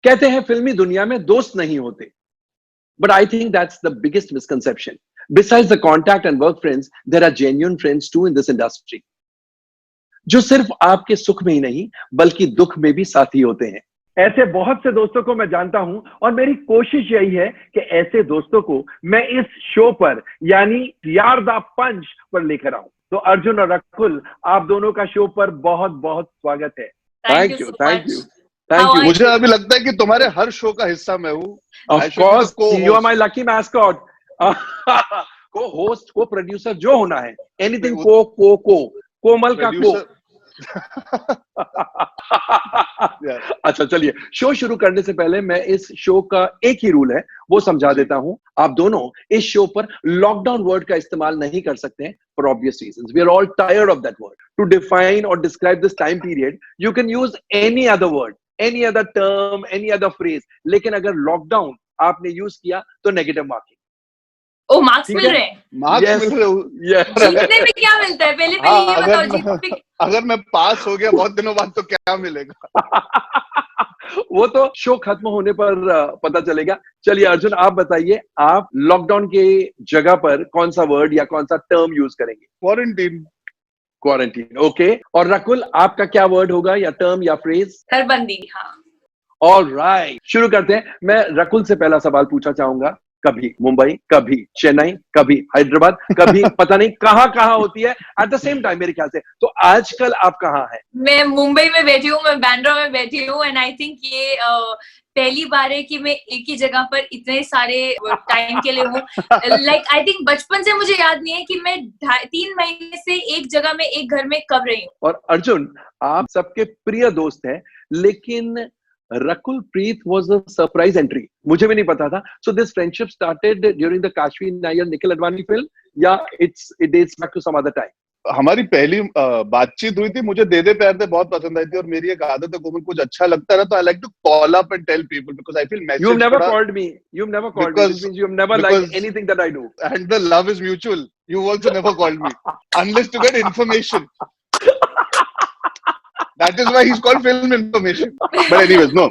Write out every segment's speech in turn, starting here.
कहते हैं फिल्मी दुनिया में दोस्त नहीं होते, but I think that's the biggest misconception. Besides the contact and work friends, there are genuine friends too in this industry. जो सिर्फ आपके सुख में ही नहीं बल्कि दुख में भी साथी होते हैं. ऐसे बहुत से दोस्तों को मैं जानता हूं और मेरी कोशिश यही है कि ऐसे दोस्तों को मैं इस शो पर यानी यार द पंच पर लेकर आऊं. तो अर्जुन और रकुल, आप दोनों का शो पर बहुत बहुत स्वागत है. Thank you, thank you, thank you. मुझे अभी लगता है कि तुम्हारे हर शो का हिस्सा मैं हूँ. Of course, you are my lucky mascot. को होस्ट, को प्रोड्यूसर जो होना है, एनीथिंग कोमल का को. अच्छा चलिए, शो शुरू करने से पहले मैं इस शो का एक ही रूल है वो समझा देता हूं. आप दोनों इस शो पर लॉकडाउन वर्ड का इस्तेमाल नहीं कर सकते हैं for obvious reasons. We are all tired of that word. To define or describe this time period, you can use any other word, any other term, any other phrase. लेकिन अगर lockdown आपने use किया तो negative marking. ओ, marks मिल रहे हैं. Marks मिल रहे हैं. जीतने में क्या मिलता है पहले ये बताओ. अगर मैं पास हो गया बहुत दिनों बाद तो क्या मिलेगा? वो तो शो खत्म होने पर पता चलेगा. चलिए अर्जुन, आप बताइए, आप लॉकडाउन के जगह पर कौन सा वर्ड या कौन सा टर्म यूज करेंगे? क्वारंटीन. Quarantine, okay. और रकुल, आपका क्या वर्ड होगा या टर्म या फ्रेज? घरबंदी. हाँ. ऑलराइट, शुरू करते हैं. मैं रकुल से पहला सवाल पूछना चाहूंगा. कभी मुंबई, कभी चेन्नई, कभी हैदराबाद, कभी पता नहीं कहाँ होती है एट द सेम टाइम मेरे ख्याल से. तो आजकल आप कहाँ हैं? मैं मुंबई में बैठी हूँ, मैं बैंड्रा में बैठी हूँ. एंड आई थिंक ये पहली बार है कि मैं एक ही जगह पर इतने सारे टाइम के लिए हूँ. लाइक आई थिंक बचपन से मुझे याद नहीं है कि मैं 3 महीने से एक जगह में एक घर में कब रही हूँ. और अर्जुन, आप सबके प्रिय दोस्त हैं, लेकिन Rakul Preet was a surprise entry. मुझे भी नहीं पता था. So this friendship started during the Kashmir Nair Nikhil Advani film, या it dates back to some other time? हमारी पहली बातचीत हुई थी. मुझे दे दे प्यार दे बहुत पसंद आई थी और मेरी एक आदत है कोमल, कुछ अच्छा लगता है ना तो I like to call up and tell people because I feel message. You've never called me. You've never called me. Which means you've never liked anything that I do. And the love is mutual. You also never called me unless to get information. That is why he's called film information. But anyways, no.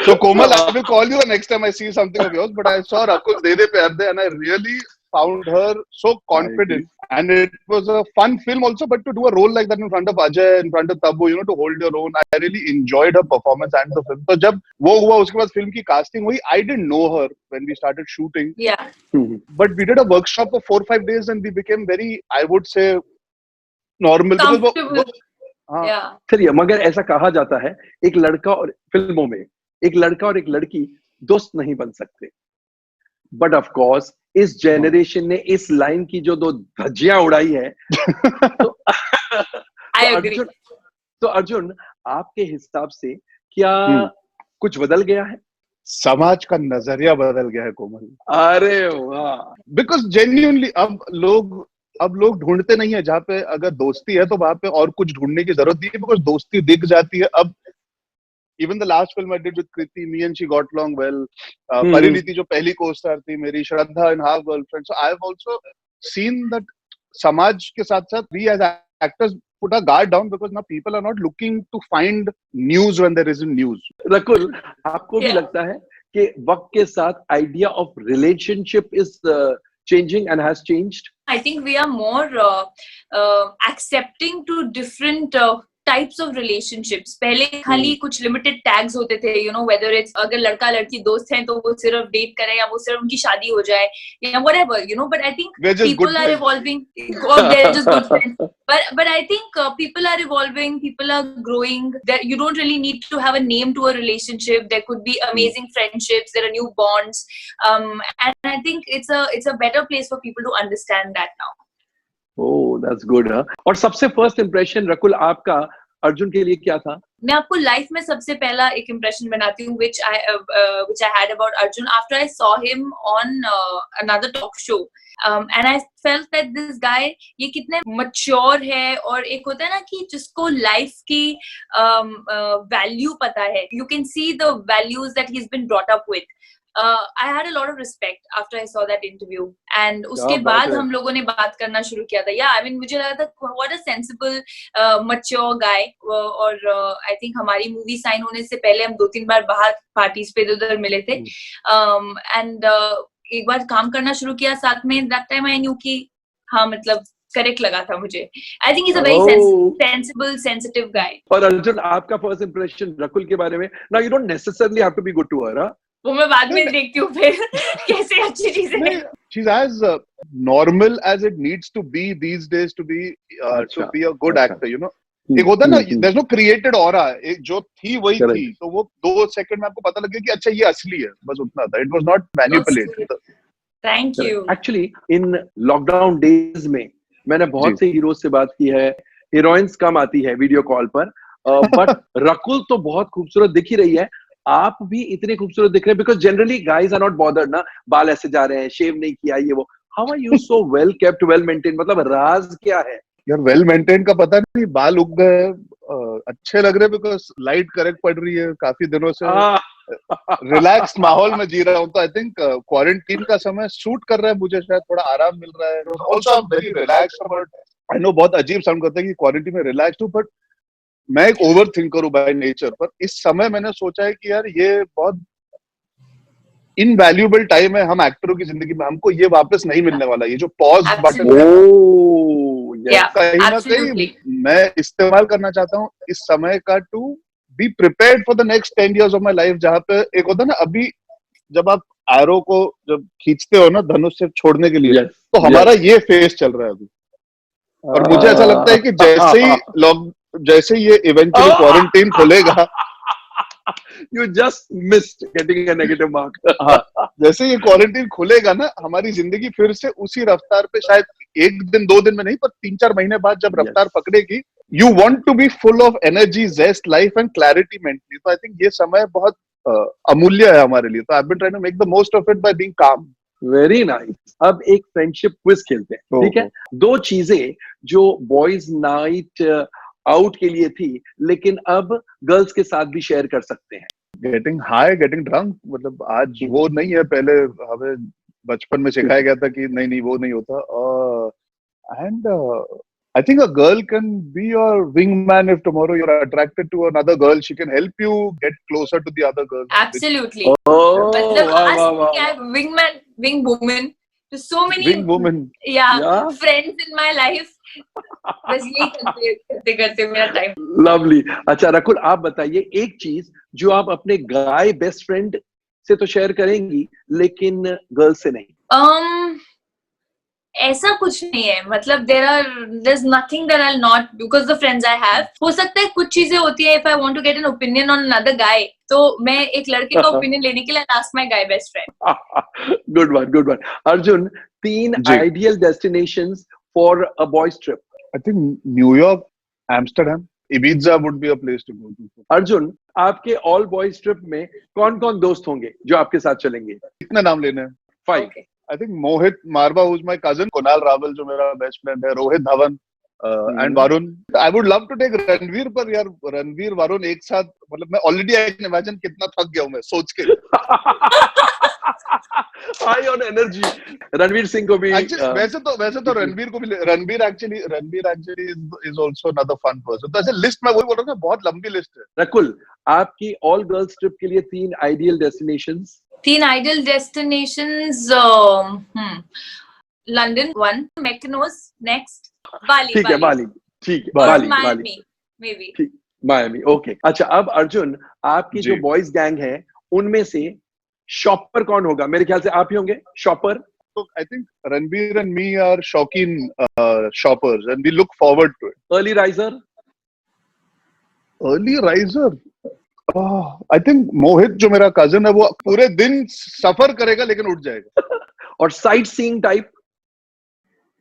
So Komal, I will call you the next time I see something of yours. But I saw Rakul De De Pyar De and I really found her so confident. And it was a fun film also. But to do a role like that in front of Ajay, in front of Tabu, to hold your own, I really enjoyed her performance and the film. So जब वो हुआ उसके बाद film की casting हुई, I didn't know her when we started shooting. Yeah. But we did a workshop for 4-5 days and we became very, I would say, normal. Comfortable. चलिए, मगर ऐसा कहा जाता है एक लड़का और फिल्मों में एक लड़का और एक लड़की दोस्त नहीं बन सकते. बट ऑफ कोर्स इस जनरेशन ने इस लाइन की जो 2 धज्जियां उड़ाई है तो अर्जुन, आपके हिसाब से क्या कुछ बदल गया है? समाज का नजरिया बदल गया है कोमल. अरे वाह. बिकॉज जेन्युइनली अब लोग ढूंढते नहीं है जहाँ पे अगर दोस्ती है तो वहां पे और कुछ ढूंढने की जरूरत नहीं है बिकॉज दोस्ती दिख जाती है. अब even the last film I did with Kriti, me and she got along well. Parineeti जो पहली को-स्टार थी मेरी, Shraddha in half girlfriend. So I have also seen that समाज के साथ साथ we as actors put our guard down because now people are not looking to find news when there isn't news. Rakul, आपको भी लगता है कि वक्त के साथ idea of relationship is changing and has changed? I think we are more accepting to different types of relationships. पहले खाली कुछ लिमिटेड टैग्स होते थे, whether it's अगर लड़का लड़की दोस्त हैं तो वो सिर्फ डेट करें या वो सिर्फ उनकी शादी हो जाए या whatever, but I think people are evolving. They're just good friends. But I think people are evolving, people are growing. You don't really need to have a name to a relationship. There could be amazing friendships, there are new bonds, and I think it's a better place for people to understand that now. Oh, that's good, huh? और सबसे first impression Rakul आपका अर्जुन के लिए क्या था? मैं आपको life में सबसे पहला एक इम्प्रेशन बनाती हूँ which I had about Arjun after I saw him on another talk show, and I felt that this guy ये कितने mature है और एक होता है ना कि जिसको लाइफ की वैल्यू पता है. You can see the values that he's been brought up with. I had a lot of respect after I saw that interview. And उसके क्या बात बाद है। हम लोगों ने बात करना शुरू किया था. Yeah, I mean मुझे लगा था what a sensible, mature guy. और I think हमारी मूवी साइन होने से पहले हम 2-3 बार बाहर पार्टीज पे इधर मिले थे. And एक बार काम करना शुरू किया साथ में. That time I knew कि हाँ मतलब करेक्ट लगा था मुझे. I think he's a very Oh. sensible, sensitive guy. और अर्जुन, आपका फर्स्ट इंप्रेशन रकुल के बारे में? Now you don't necessarily have to be good to her, huh? वो मैं बाद में देखती हूँ फिर कैसे अच्छी चीजें हैं. She's as normal as it needs to be these days to be a good actor, you know. एक होता है ना, there's no created aura. एक जो थी वही Correct. थी, तो वो 2 सेकंड में आपको पता लग गया कि अच्छा ये असली है, बस उतना था. It was not manipulated. Thank you. Actually, in lockdown days में मैंने बहुत से हीरोज से बात की है. हीरोइंस कम आती है वीडियो कॉल पर, बट रकुल तो बहुत खूबसूरत दिख ही रही है. आप भी इतने खूबसूरत दिख रहे हैं, because generally guys are not bothered ना, बाल ऐसे जा रहे हैं, शेव नहीं किया, ये वो. How are you so well kept, well maintain? मतलब राज क्या है? यार वेल मेंटेन का पता नहीं, बाल उग गए, अच्छे लग रहे बिकॉज लाइट करेक्ट पड़ रही है काफी दिनों से. रिलैक्स माहौल में जी रहा हूँ, तो आई थिंक क्वारंटीन का समय सूट कर रहा है मुझे, शायद थोड़ा आराम मिल रहा है. Also I am very relaxed about. I know बहुत अजीब साउंड करता है कि क्वारंटीन में रिलैक्स्ड हूँ, बट मैं एक ओवर थिंकर हूँ बाय नेचर. पर इस समय मैंने सोचा है कि यार ये बहुत इनवैल्यूएबल टाइम है हम एक्टरों की जिंदगी में. हमको ये वापस नहीं मिलने वाला. ये जो पॉज बटन है कहीं ना कहीं मैं इस्तेमाल करना चाहता हूँ इस समय का, to be prepared for the next 10 years of my life. जहाँ पे एक होता है ना, अभी जब आप एरो को जब खींचते हो ना धनुष से छोड़ने के लिए, तो हमारा ये फेस चल रहा है अभी. और मुझे ऐसा लगता है कि जैसे ही ये इवेंचुअली क्वारंटीन खुलेगा, You just missed getting a negative mark. हाँ, जैसे ये क्वारंटीन खुलेगा ना, हमारी जिंदगी फिर से उसी रफ्तार पे, शायद 1 दिन 2 दिन में नहीं, पर 3-4 महीने बाद जब रफ्तार पकड़ेगी, you want to be full of energy, zest, life and clarity mentally. तो I think ये समय बहुत अमूल्य है हमारे लिए. तो I've been trying to make the most of it by being calm. Very nice. अब एक फ्रेंडशिप क्विज खेलते हैं, ठीक है? 2 चीजें जो बॉयज नाइट आउट के लिए थी, लेकिन अब गर्ल्स के साथ भी शेयर कर सकते हैं. गेटिंग हाई, गेटिंग ड्रंक, मतलब आज वो नहीं है. पहले हमें बचपन में सिखाया गया था कि नहीं वो नहीं होता. And I think a girl can be your wingman if tomorrow you're attracted to another girl. She can help you get closer to the other girl. Absolutely. मतलब आज क्या wingman, wing woman. To so many wing woman. Yeah. Friends in my life. बस यही करते मेरा time. Lovely. अच्छा रकुल, आप बताइए एक चीज जो आप अपने गाय बेस्ट फ्रेंड से तो शेयर करेंगी, लेकिन गर्ल से नहीं. ऐसा कुछ नहीं है. मतलब there's nothing that I'll not, because the friends I have. हो सकता है कुछ चीजें होती है, if I want to get an opinion on another guy, तो मैं एक लड़के का ओपिनियन लेने के लिए ask my guy best friend. Good one. Arjun, 3 ideal destinations for a boys trip. I think New York, Amsterdam, Ibiza would be a place to go to. Arjun, आपके all boys trip में कौन-कौन दोस्त होंगे जो आपके साथ चलेंगे? कितने नाम लेने हैं? 5. Okay. I think Mohit Marva, who's my cousin, Kunal Raval, जो मेरा best friend है, Rohit Dhawan, and Varun. I would love to take Ranveer, पर यार Ranveer Varun एक साथ, मतलब मैं already I can imagine कितना थक गया हूँ मैं सोच के. High on energy. Ranveer Singh को भी. वैसे तो रणवीर को भी. Ranveer actually is also another fun person. तो ऐसे लिस्ट में वही बोल रहा हूँ, बहुत लंबी लिस्ट है. रकुल, आपकी all girls trip के लिए 3 ideal destinations. 3 ideal destinations. London 1, Mykonos next, Bali. ठीक है, बाली. ठीक है, बाली. Miami, maybe. ठीक, मायामी. ओके. अच्छा, अब अर्जुन, आपकी जो बॉयज गैंग है, उनमें से शॉपर कौन होगा? मेरे ख्याल से आप ही होंगे shopper. So I think Ranveer and me are shocking shoppers, and we look forward to it. Early riser. I think Mohit, जो मेरा cousin है, वो पूरे दिन सफर करेगा लेकिन उठ जाएगा. और sight seeing type.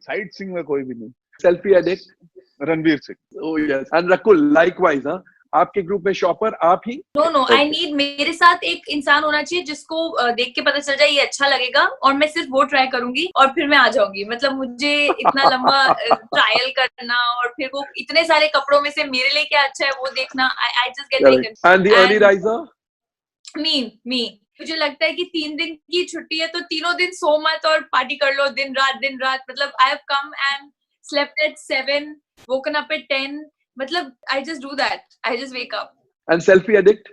Sight seeing में कोई भी नहीं. Selfie addict. Ranveer Singh. Oh yes. And Rakul, likewise, हाँ. आपके ग्रुप में शॉपर आप ही? नो आई नीड, मेरे साथ एक इंसान होना चाहिए जिसको देख के पता चल जाए ये अच्छा लगेगा, और मैं सिर्फ वो ट्राई करूंगी और फिर मैं आ जाऊंगी. मतलब मुझे इतना लंबा ट्रायल करना और फिर वो इतने सारे कपड़ों में से मेरे लिए क्या अच्छा है वो देखना, I just get taken. And the early riser? Me मुझे लगता है कि 3 दिन की छुट्टी है तो तीनों दिन सो मत और पार्टी कर लो दिन रात मतलब I have come and slept at 7 woken up at 10 मतलब I just do that, I just wake up. And selfie addict?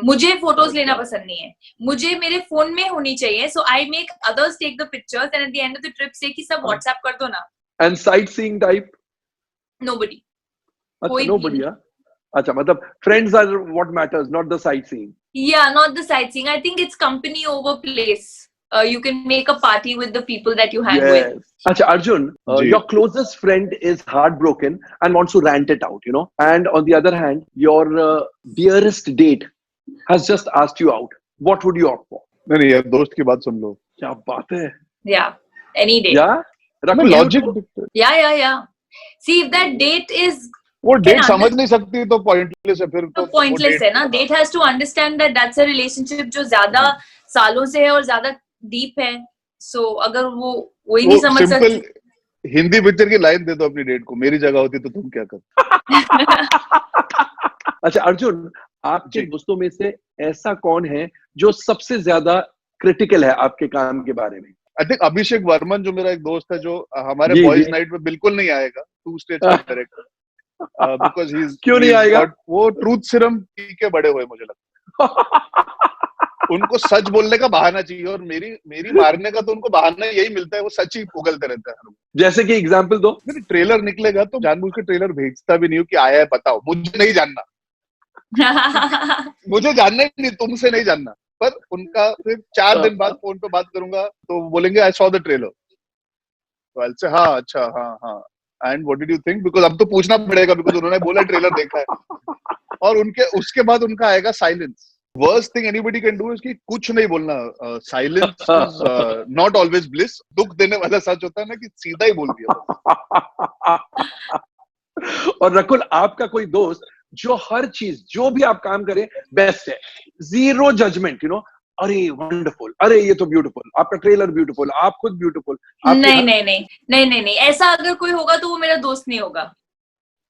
मुझे फोटोज लेना पसंद नहीं है, मुझे मेरे फोन में होनी चाहिए, so I make others take the pictures and at the end of the trip say कि सब WhatsApp कर दो ना. And sightseeing type? Nobody. अच्छा, nobody, yeah? अच्छा, मतलब friends are what matters, not the sightseeing. Yeah, not the sightseeing. I think it's company over place. You can make a party with the people that you hang with. Acha, Arjun, your closest friend is heartbroken and wants to rant it out, you know. And on the other hand, your dearest date has just asked you out. What would you opt for? नहीं यार, दोस्त की बात सुन लो. क्या बात है? Yeah, any date. Yeah, no, logic. Yeah. See, if that date is वो date समझ नहीं सकती तो पॉइंटलेस है फिर तो पॉइंटलेस है ना. Date has to understand that that's a relationship जो ज्यादा सालों से है और ज्यादा डीप है. सो अगर वो वही नहीं समझ सकती, हिंदी पिक्चर की लाइन दे दो अपनी डेट को, मेरी जगह होती तो तुम क्या करते. अच्छा अर्जुन, आपके दोस्तों में से ऐसा कौन है जो सबसे ज्यादा क्रिटिकल है आपके काम के बारे में? आई थिंक अभिषेक वर्मन जो मेरा एक दोस्त है, जो हमारे बॉयज नाइट में बिल्कुल नहीं आएगा, 2 स्टेज डायरेक्टर. Because क्यों नहीं आएगा? वो ट्रूथ सीरम पी के बड़े हुए मुझे लगता है. उनको सच बोलने का बहाना चाहिए और मेरी मारने का तो उनको बहाना यही मिलता है, वो सच ही उगलते रहते हैं. जैसे कि एग्जांपल दो. ट्रेलर निकलेगा तो जानबूझ के ट्रेलर भेजता भी नहीं हूँ कि आया है बताओ, मुझे नहीं जानना. मुझे जानना ही नहीं, तुमसे नहीं जानना. पर उनका फिर 4 दिन बाद फोन पे बात करूंगा तो बोलेंगे आई सॉ द ट्रेलर. तो आई से हाँ अच्छा हाँ and what did you think, because अब तो पूछना पड़ेगा बिकॉज उन्होंने बोला ट्रेलर देखा है. और उसके बाद उनका आएगा silence. Worst thing anybody can do is कि कुछ नहीं बोलना. Silence is not always bliss. दुख देने वाला सच होता है ना कि सीधा ही बोल दिया. और रकुल, आपका कोई दोस्त जो हर चीज जो भी आप काम करें बेस्ट है, जीरो जजमेंट, यू नो, अरे वंडरफुल, अरे ये तो ब्यूटीफुल, आपका ट्रेलर ब्यूटीफुल, आप खुद ब्यूटीफुल. नहीं, ऐसा अगर कोई होगा तो वो मेरा दोस्त नहीं होगा.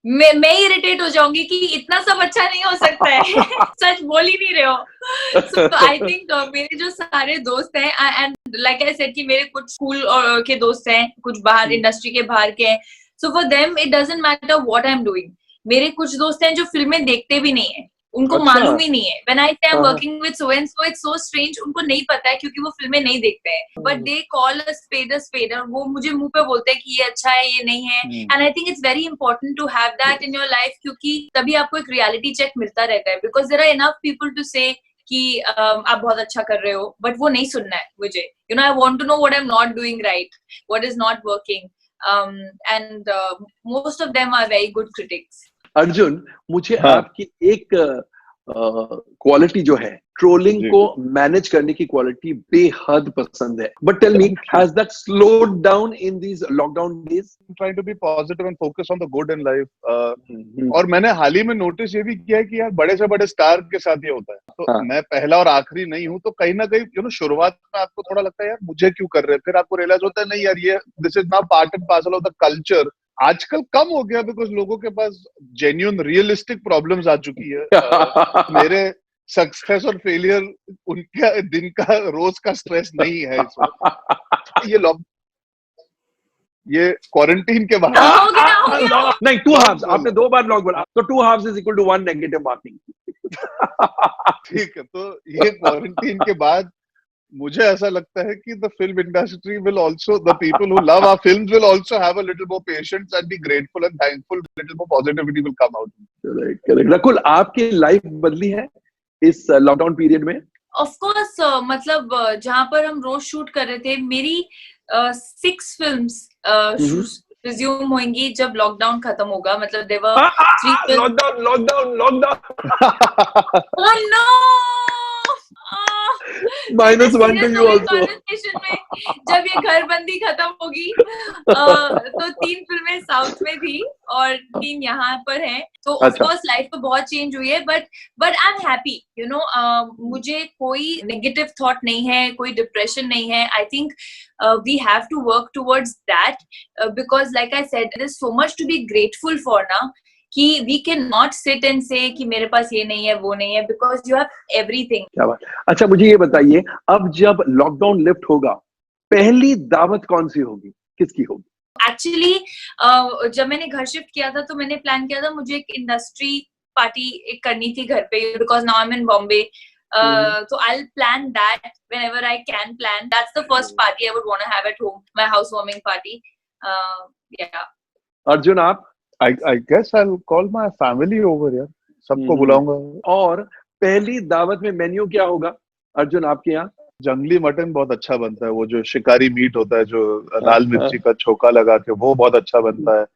मैं इरिटेट हो जाऊंगी कि इतना सब अच्छा नहीं हो सकता है. सच बोल ही नहीं रहे हो. So I think मेरे जो सारे दोस्त हैं, and like I said कि मेरे कुछ स्कूल के दोस्त हैं, कुछ बाहर इंडस्ट्री के बाहर के हैं. So for them it doesn't matter what I'm doing. मेरे कुछ दोस्त हैं जो फिल्में देखते भी नहीं है, उनको मालूम ही नहीं है. When I say I'm working with so and so, it's so strange. उनको नहीं पता है क्योंकि वो फिल्में नहीं देखते हैं. But they call a spade. वो मुझे मुंह पे बोलते हैं कि ये अच्छा है, ये नहीं है. And I think it's very important to have that in your life क्योंकि तभी आपको एक reality check मिलता रहता है. Because there are enough people to say कि आप बहुत अच्छा कर रहे हो, but वो नहीं सुनना है मुझे. You know, I want to know what I'm not doing right, what is not working. And most of them are very good critics. Arjun, मुझे आपकी एक क्वालिटी जो है, ट्रोलिंग को मैनेज करने की क्वालिटी बेहद पसंद है. But tell me, has that slowed down in these lockdown days? Trying to be positive and focus on the good in life. और मैंने हाल ही में नोटिस ये भी किया है कि यार बड़े से बड़े स्टार के साथ ये होता है. तो मैं पहला और आखिरी नहीं हूँ, तो कहीं ना कहीं यू नो शुरुआत में आपको थोड़ा लगता है यार मुझे क्यों कर रहे हैं, फिर आपको रियलाइज होता है नहीं यार ये this is now part and parcel of the culture. आजकल कम हो गया बिकॉज लोगों के पास जेन्युइन रियलिस्टिक प्रॉब्लम्स आ चुकी है. मेरे सक्सेस और फेलियर उनका दिन का रोज का स्ट्रेस नहीं है इस वक्त. ये क्वारंटीन के बाद नहीं, 2 हाफ्स आपने 2 बार लॉग बोला, तो 2 halves is equal to 1 negative marking. ठीक है, तो ये क्वारंटीन के बाद मुझे ऐसा लगता है कि the film industry will also, the people who love our films will also have a little more patience and be grateful and thankful. Little more positivity will come out. Correct. Rakul, आपकी life बदली है इस lockdown period में? Of course, मतलब जहाँ पर हम रोज shoot कर रहे थे, मेरी 6 फिल्म्स रिज्यूम होंगी जब लॉकडाउन खत्म होगा. मतलब there were 3 films. Lockdown. Oh no! -1 to you also. जब ये घरबंदी खत्म होगी तो 3 फिल्में साउथ में थी और 3 यहाँ पर हैं. तो ऑफ कोर्स लाइफ तो बहुत चेंज हुई है, but I am happy, you know. मुझे कोई नेगेटिव थॉट नहीं है, कोई डिप्रेशन नहीं है. I think we have to work towards that because like I said, there is so much to be grateful for now कि we cannot sit and say कि मेरे पास ये नहीं है वो नहीं है, because you have everything. क्या बात। अच्छा मुझे ये बताइए, अब जब लॉकडाउन लिफ्ट होगा, पहली दावत कौन सी होगी, किसकी होगी? एक्चुअली जब मैंने घर शिफ्ट किया था तो मैंने प्लान किया था मुझे एक इंडस्ट्री पार्टी एक करनी थी घर पे, because now I am in Bombay. So I'll plan that whenever I can plan. That's the first party I would want to have at home, my housewarming party. Yeah. Arjun आप? I guess I'll call my family over यार, सबको बुलाऊंगा. और पहली दावत में menu क्या होगा अर्जुन आपके यहाँ? जंगली मटन बहुत अच्छा बनता है, वो जो शिकारी मीट होता है जो लाल मिर्ची का छोका लगा के, वो बहुत अच्छा बनता है.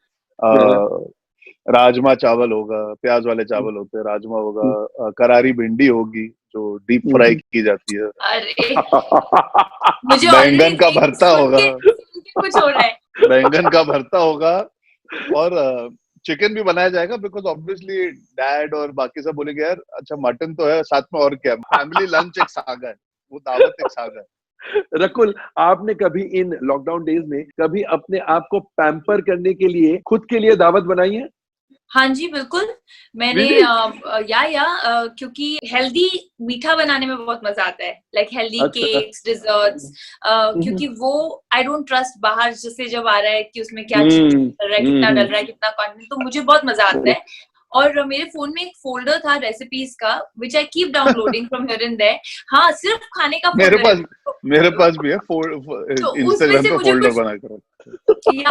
राजमा चावल होगा, प्याज वाले चावल होते हैं, राजमा होगा, करारी भिंडी होगी जो डीप फ्राई की जाती है. अरे मुझे बैंगन का भरता होगा, कुछ हो रहा है. बैंगन का भरता होगा और चिकन भी बनाया जाएगा, बिकॉज ऑब्वियसली डैड और बाकी सब बोलेंगे यार अच्छा मटन तो है, साथ में और क्या, फैमिली लंच एक सागा है, वो दावत एक सागा है. रकुल, आपने कभी इन लॉकडाउन डेज में कभी अपने आप को पैम्पर करने के लिए खुद के लिए दावत बनाई है? हाँ जी बिल्कुल, मैंने क्योंकि हेल्दी मीठा बनाने में बहुत मजा आता है, लाइक हेल्दी केक्स, डिजर्ट्स, क्योंकि वो आई डोंट ट्रस्ट बाहर जैसे जब आ रहा है कि उसमें क्या चीज डल रहा है, कितना डल रहा है, कितना कंटेंट, तो मुझे बहुत मजा आता है. और मेरे फोन में एक फोल्डर था रेसिपीज का, which I keep downloading from here and there. हाँ, सिर्फ खाने का मेरे पास भी है, इंस्टाग्राम पे फोल्डर बना कर.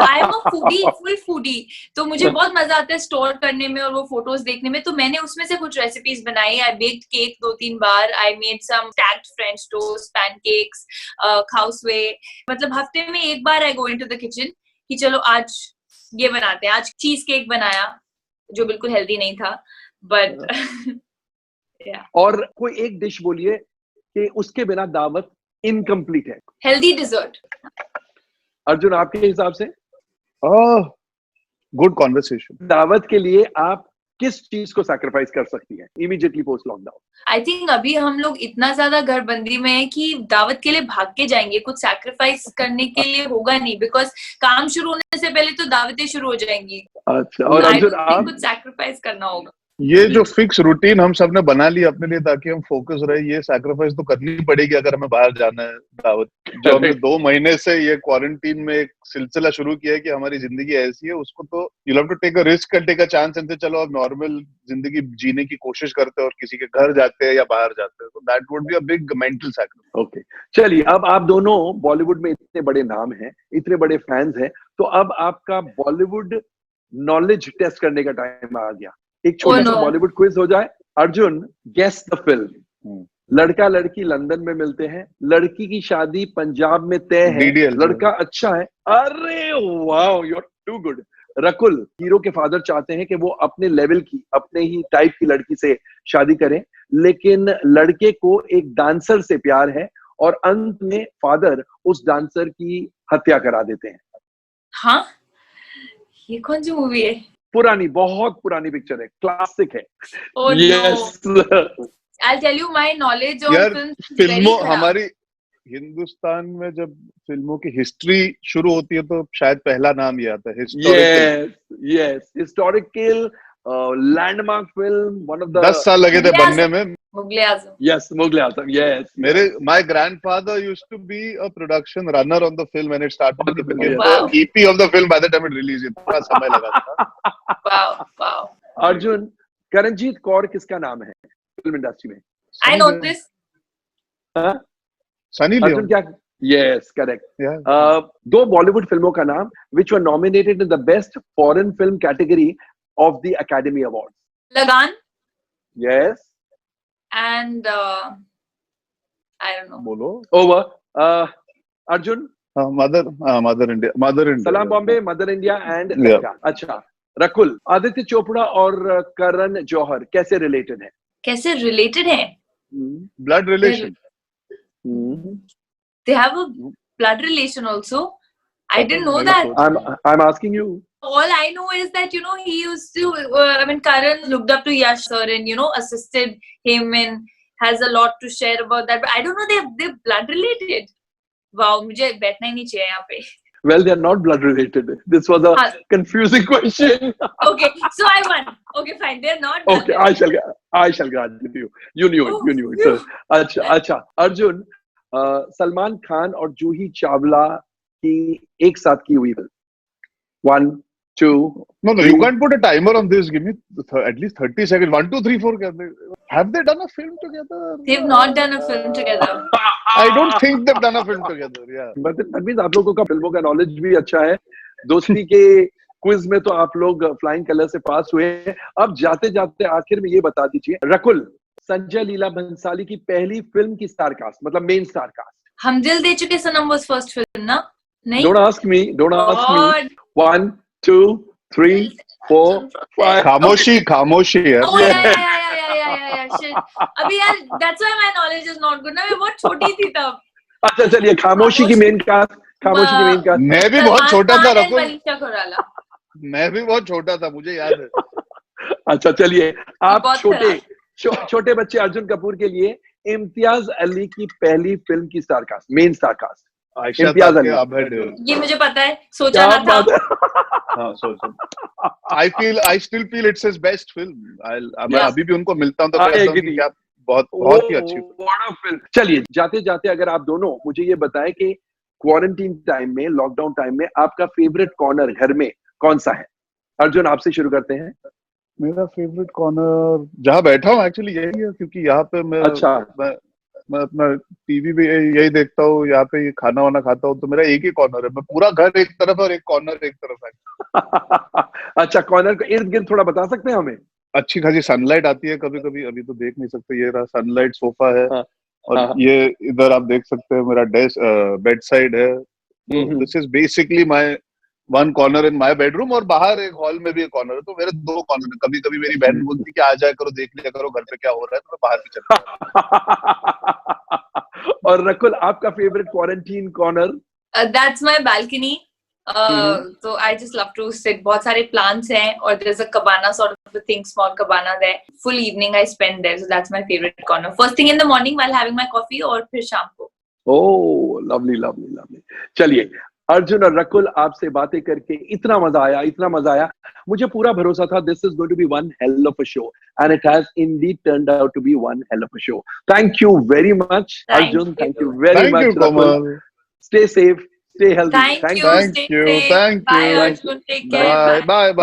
I am a foodie, full foodie, तो मुझे बहुत मजा आता है स्टोर करने में और वो फोटोज देखने में. तो मैंने उसमें से कुछ रेसिपीज बनाई. आई बेक्ड केक 2-3 बार. I made some stacked French toast, pancakes, khow suey. मतलब हफ्ते में एक बार I go into the kitchen कि चलो आज ये बनाते हैं. आज चीज केक बनाया जो बिल्कुल हेल्दी नहीं था, बट और कोई एक डिश बोलिए कि उसके बिना दावत इनकम्प्लीट है. Healthy dessert. अर्जुन आपके हिसाब से? Good conversation. दावत के लिए आप किस चीज को सैक्रिफाइस कर सकती है immediately post lockdown? I think अभी हम लोग इतना ज्यादा घर बंदी में है कि दावत के लिए भाग के जाएंगे, कुछ सैक्रिफाइस करने के लिए होगा नहीं, बिकॉज काम शुरू होने से पहले तो दावतें शुरू हो जाएंगी. अच्छा, और अर्जुन आप? कुछ सैक्रिफाइस करना होगा. ये जो फिक्स रूटीन हम सब ने बना ली अपने लिए ताकि हम फोकस रहे, ये सैक्रिफाइस तो करनी पड़ेगी अगर हमें बाहर जाना है दावत. जो हमने 2 महीने से ये क्वारंटीन में एक सिलसिला शुरू किया है कि हमारी जिंदगी ऐसी है, उसको तो you have to take a risk and take a chance and say चलो अब नॉर्मल जिंदगी जीने की कोशिश करते हैं और किसी के घर जाते हैं या बाहर जाते हैं. तो that would be a big mental sacrifice. Okay, चलिए, अब आप दोनों बॉलीवुड में इतने बड़े नाम हैं, इतने बड़े फैंस हैं, तो अब आपका बॉलीवुड नॉलेज टेस्ट करने का टाइम आ गया. एक छोटा सा बॉलीवुड क्विज हो जाए. Arjun, guess the film. लड़का लड़की लंदन में मिलते हैं, लड़की की शादी पंजाब में तय है, लड़का अच्छा है. अरे wow, you are too good. Rakul, hero के फादर चाहते हैं कि वो अपने लेवल की, अपने ही टाइप की लड़की से शादी करें, लेकिन लड़के को एक डांसर से प्यार है और अंत में फादर उस डांसर की हत्या करा देते हैं. हाँ, ये कौन सी मूवी है? पुरानी, बहुत पुरानी पिक्चर है, क्लासिक है. Oh, yes. No. I'll tell you my knowledge on फिल्मों, हमारी हिंदुस्तान में जब फिल्मों की हिस्ट्री शुरू होती है तो शायद पहला नाम ये आता है, historical. Yes, historical landmark film, one of the 10 साल लगे थे बनने में. Mughal e Azam. Yes, Mughal e Azam. Yes, my grandfather used to be a production runner on the film when it started. He became Wow. the EP of the film by the time it released. इतना समय लगा था. Wow. Arjun, Karanjit Kaur किसका नाम है फिल्म इंडस्ट्री में? I know this. Sunny Leone. Arjun क्या? Yes, correct. Yeah. 2 Bollywood फिल्मों का नाम which were nominated in the best foreign film category of the Academy Awards. लगान. Yes. And I don't know. बोलो. Over. Arjun? Mother India. Salaam Bombay, mother India and Yeah. अच्छा, रकुल, आदित्य चोपड़ा और करण जौहर कैसे related है? कैसे रिलेटेड है? Blood relation. They have a blood relation also. I didn't know that. I'm asking you. All I know is that, you know, he used to, Karan looked up to Yash sir and, you know, assisted him and has a lot to share about that. But I don't know, they're blood related. Wow, मुझे बैठना ही नहीं चाहिए यहाँ पे. Well, they are not blood related. This was a confusing question. Okay, so I won. Okay, fine. They're not. Okay, I shall grant it to you. You knew it. So, अच्छा. अर्जुन, सलमान खान और जूही चावला की एक साथ की हुई film. 1, 2. No, you can't put a timer on this. Give me at least 30 seconds. 1, 2, 3, 4. Have they done a film together? They've not done a film together. I don't think they've done a film together. Yeah. But that means आप लोगों का फिल्मों का knowledge भी अच्छा है. दोस्ती के क्विज में तो आप लोग फ्लाइंग कलर से पास हुए. अब जाते जाते आखिर में ये बता दीजिए, रकुल, संजय लीला भंसाली की पहली फिल्म की स्टार कास्ट, मतलब मेन स्टार कास्ट. हम दिल दे चुके सनम was first film ना? नहीं. Don't ask me. 1, 2, 3, 4, 5. खामोशी है. Oh yeah. Shit. अभी यार, that's why my knowledge is not good. ना मैं बहुत छोटी थी तब. अच्छा चलिए, खामोशी की मेन कास्ट. मैं भी बहुत छोटा था रकुल. मनीषा कोइराला. मैं भी बहुत छोटा था, मुझे याद है. अच्छा चलिए, आप छोटे बच्चे अर्जुन कपूर के लिए इम्तियाज अली की पहली फिल्म की star cast, main star cast. Imtiaz Ali. ये मुझे पता है, सोचा ना था. हाँ, I still feel it's his best film. मैं अभी भी उनको मिलता हूँ तो कहता हूँ कि क्या बहुत ही अच्छी फिल्म. चलिए, जाते जाते अगर आप दोनों मुझे ये बताएं कि क्वारंटीन टाइम में, लॉकडाउन टाइम में आपका फेवरेट कॉर्नर घर में कौन सा है? अर्जुन, आपसे शुरू करते हैं. मेरा फेवरेट कॉर्नर जहाँ बैठा हूँ एक्चुअली यही है, क्योंकि यहाँ पे मैं अपना टीवी भी यही देखता हूँ, यहाँ पे खाना वाना खाता हूँ, तो मेरा एक ही कॉर्नर है. मैं पूरा घर एक तरफ और एक कॉर्नर एक तरफ है. अच्छा, कॉर्नर का इर्द गिर्द थोड़ा बता सकते हैं हमें? अच्छी खासी सनलाइट आती है कभी कभी. अभी तो देख नहीं सकते, ये रहा सनलाइट सोफा है. और ये इधर आप देख सकते हैं मेरा डेस्क बेड साइड है. This is basically my one corner in my bedroom. और बाहर एक हॉल में भी एक कॉर्नर है, तो मेरे 2 कॉर्नर है. कभी कभी मेरी बहन बोलती कि आ जाया करो, देख लिया करो घर पे क्या हो रहा है, तो मैं बाहर भी चलता हूँ. और रकुल, आपका favourite quarantine corner? That's my balcony. So I just love to sit. बहुत सारे plants हैं और there's a cabana sort of a thing, small cabana there. Full evening I spend there, so that's my favorite corner. First thing in the morning while having my coffee और फिर शाम को. Oh, lovely. चलिए, अर्जुन और रकुल, आपसे बातें करके इतना मजा आया. मुझे पूरा भरोसा था this is going to be one hell of a show, and it has indeed turned out to be one hell of a show. Thank you very much, Arjun. Thank you very much, Rakul. Stay safe, stay healthy. Thank you. Take care. Bye.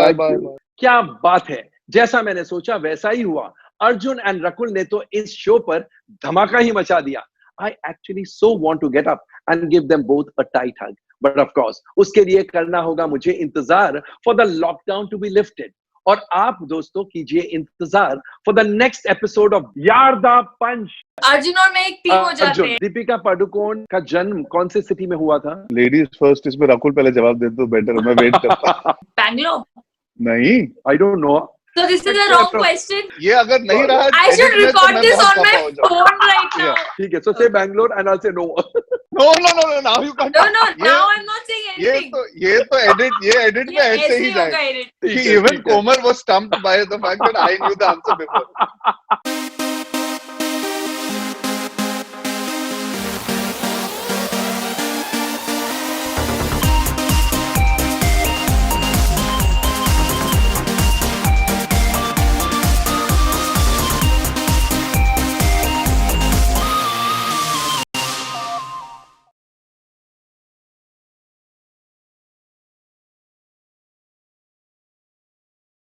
क्या बात है, जैसा मैंने सोचा वैसा ही हुआ. Arjun and Rakul ने तो इस शो पर धमाका ही मचा दिया. I actually so want to get up and give them both a tight hug. But of course, उसके लिए करना होगा मुझे इंतजार for the lockdown to be lifted. और आप दोस्तों कीजिए इंतजार for the next episode of यार दा पंच. अर्जुन और मैं एक टीम हो जाते हैं. दीपिका पादुकोण का जन्म कौन से सिटी में हुआ था? लेडीज फर्स्ट, इसमें रकुल पहले जवाब दे तो बेटर. मैं वेट करता. बैंगलोर. नहीं, I don't know. So this is a wrong question. ये अगर नहीं रहा, I should record this on my phone right now. ठीक है, so say Bangalore and I'll say no. No. Now you can't. No. Now I'm not saying anything. ये तो edit में ऐसे ही जाएगा. Even Komal was stumped by the fact that I knew the answer before.